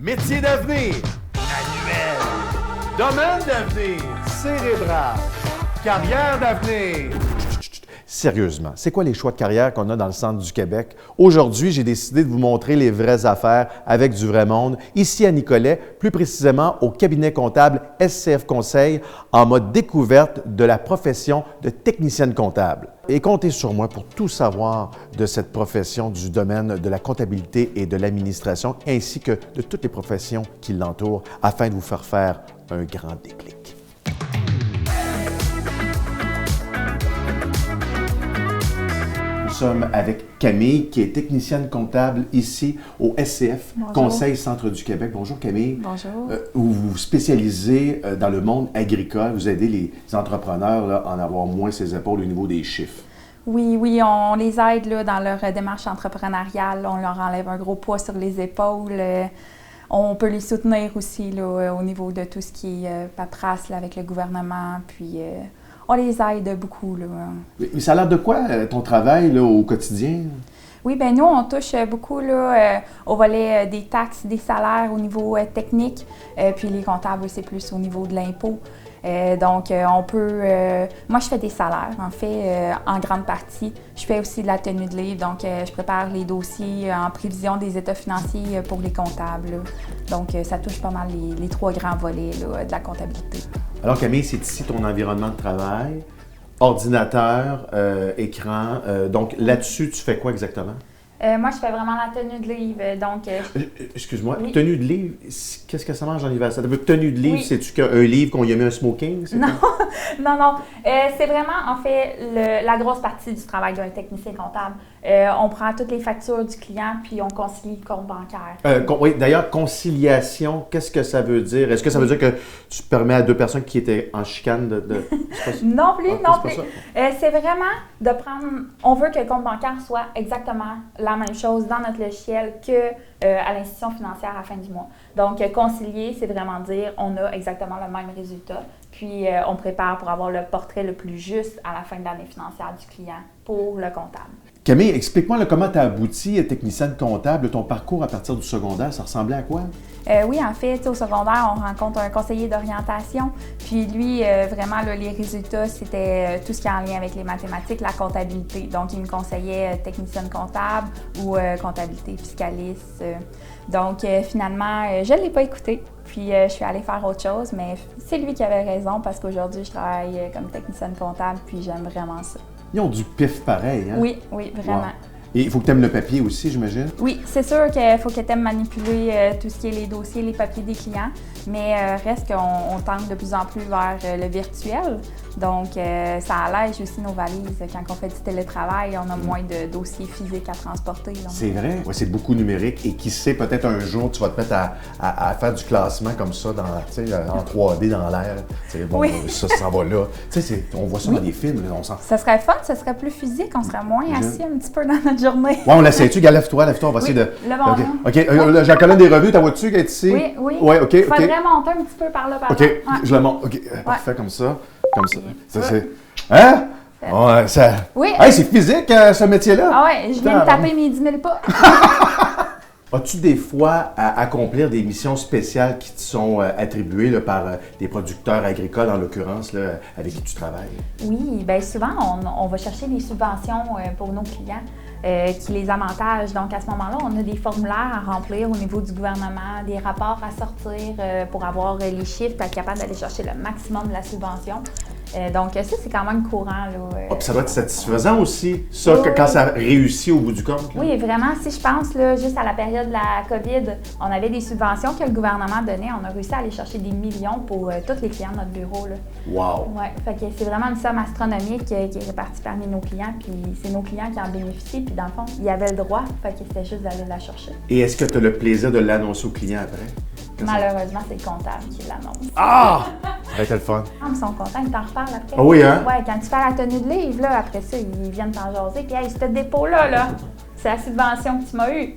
Métier d'avenir, manuel. Domaine d'avenir, cérébral. Carrière d'avenir. Sérieusement, c'est quoi les choix de carrière qu'on a dans le centre du Québec? Aujourd'hui, j'ai décidé de vous montrer les vraies affaires avec du vrai monde, ici à Nicolet, plus précisément au cabinet comptable SCF Conseil, en mode découverte de la profession de technicienne comptable. Et comptez sur moi pour tout savoir de cette profession du domaine de la comptabilité et de l'administration, ainsi que de toutes les professions qui l'entourent, afin de vous faire un grand déclic. Nous sommes avec Camille, qui est technicienne comptable ici au SCF Bonjour. Conseil Centre du Québec. Bonjour Camille. Bonjour. Vous vous spécialisez dans le monde agricole. Vous aidez les entrepreneurs là, à en avoir moins ses épaules au niveau des chiffres. Oui, on les aide là, dans leur démarche entrepreneuriale. On leur enlève un gros poids sur les épaules. On peut les soutenir aussi là, au niveau de tout ce qui est paperasse là, avec le gouvernement. Puis on les aide beaucoup. Là. Mais ça a l'air de quoi ton travail là, au quotidien? Oui, bien nous, on touche beaucoup là, au volet des taxes, des salaires au niveau technique. Puis les comptables, c'est plus au niveau de l'impôt. Donc, on peut... moi, je fais des salaires, en fait, en grande partie. Je fais aussi de la tenue de livre, donc je prépare les dossiers en prévision des états financiers pour les comptables. Là. Donc, ça touche pas mal les trois grands volets là, de la comptabilité. Alors Camille, c'est ici ton environnement de travail, ordinateur, écran. Donc là-dessus, tu fais quoi exactement? Moi, je fais vraiment la tenue de livre, donc... Excuse-moi, oui. Tenue de livre, qu'est-ce que ça mange en hiver? Ça veut tenue de livre, Oui. c'est-tu un livre qu'on y a mis un smoking? Non, non. C'est vraiment, en fait, la grosse partie du travail d'un technicien comptable. On prend toutes les factures du client, puis on concilie le compte bancaire. Oui, d'ailleurs, conciliation, qu'est-ce que ça veut dire? Est-ce que ça veut dire que tu permets à deux personnes qui étaient en chicane de... C'est pas ça? Non plus, Ah, non c'est plus. pas ça? C'est vraiment de prendre... On veut que le compte bancaire soit exactement la même chose dans notre logiciel que à l'institution financière à la fin du mois. Donc, concilier, c'est vraiment dire on a exactement le même résultat. Puis, on prépare pour avoir le portrait le plus juste à la fin de l'année financière du client pour le comptable. Camille, explique-moi là, comment tu as abouti technicienne comptable. Ton parcours à partir du secondaire, ça ressemblait à quoi? Oui, en fait, au secondaire, on rencontre un conseiller d'orientation. Puis lui, vraiment, là, les résultats, c'était tout ce qui est en lien avec les mathématiques, la comptabilité. Donc, il me conseillait technicienne comptable ou comptabilité fiscaliste. Donc, finalement, je ne l'ai pas écouté. Puis, je suis allée faire autre chose, mais c'est lui qui avait raison parce qu'aujourd'hui, je travaille comme technicienne comptable, puis j'aime vraiment ça. Ils ont du pif pareil, hein? Oui, vraiment. Wow. Et il faut que tu aimes le papier aussi, j'imagine? Oui, c'est sûr qu'il faut que tu aimes manipuler tout ce qui est les dossiers, les papiers des clients, mais reste qu'on tente de plus en plus vers le virtuel. Donc, ça allège aussi nos valises. Quand on fait du télétravail, on a moins de dossiers physiques à transporter. Donc. C'est vrai? Oui, c'est beaucoup numérique. Et qui sait, peut-être un jour, tu vas te mettre à faire du classement comme ça, en 3D dans l'air. Bon, oui. ça va là. On voit ça dans des films. Là, on sent... Ça serait fun, ça serait plus physique, on serait moins assis un petit peu dans notre journée. Ouais, on l'essaie-tu? Lève-toi, on va essayer de... Le bon OK, j'ai la colonne des revues, ta vois-tu qu'elle est ici? Oui. Ouais, OK. Il faudrait monter un petit peu par là, OK, là. je la monte. OK, parfait, comme ça. Comme ça. Ça, Ouais. c'est... Hein? Ouais, ça... Oui. Hey, c'est physique, ce métier-là? Ah ouais, je viens de taper mes 10 000 pas. As-tu des fois à accomplir des missions spéciales qui te sont attribuées là, par des producteurs agricoles, en l'occurrence, là, avec qui tu travailles? Oui, bien souvent, on va chercher des subventions pour nos clients qui les avantagent. Donc, à ce moment-là, on a des formulaires à remplir au niveau du gouvernement, des rapports à sortir pour avoir les chiffres, pour être capable d'aller chercher le maximum de la subvention. Donc, ça, c'est quand même courant. Là, puis ça doit être satisfaisant aussi, ça, quand ça réussit au bout du compte. Là. Oui, vraiment. Si je pense, là, juste à la période de la COVID, on avait des subventions que le gouvernement donnait. On a réussi à aller chercher des millions pour tous les clients de notre bureau. Là. Wow! Oui, fait que c'est vraiment une somme astronomique qui est répartie parmi nos clients. Puis c'est nos clients qui en bénéficient. Puis dans le fond, ils avaient le droit. Fait que c'était juste d'aller la chercher. Et est-ce que tu as le plaisir de l'annoncer aux clients après? Malheureusement, c'est le comptable qui l'annonce. Ah! Ça a été le fun. Ils sont contents, ils t'en reparlent après. Ah oui, hein? Oui, quand tu fais la tenue de livre, là, après ça, ils viennent t'en jaser. Puis, hey, ce dépôt-là, c'est la subvention que tu m'as eue.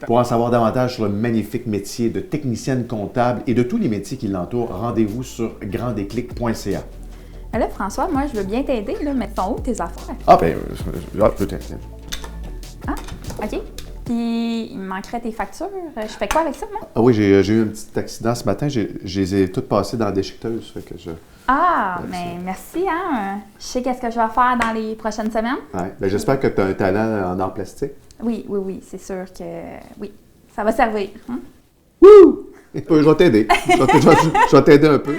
Pour en savoir davantage sur le magnifique métier de technicienne comptable et de tous les métiers qui l'entourent, rendez-vous sur granddéclic.ca. Là, François, moi, je veux bien t'aider, là, mais sont où tes affaires? Ah, ben, peut-être. Ah, OK. Puis, il me manquerait tes factures. Je fais quoi avec ça, moi? Ah oui, j'ai eu un petit accident ce matin. Je les ai toutes passées dans la déchiqueteuse. Fait que Ah, mais merci, hein? Je sais qu'est-ce que je vais faire dans les prochaines semaines. ouais. Ben, j'espère que tu as un talent en art plastique. Oui, oui, oui, c'est sûr que oui, ça va servir. Hein? Wouh! Je vais t'aider. Je vais t'aider un peu.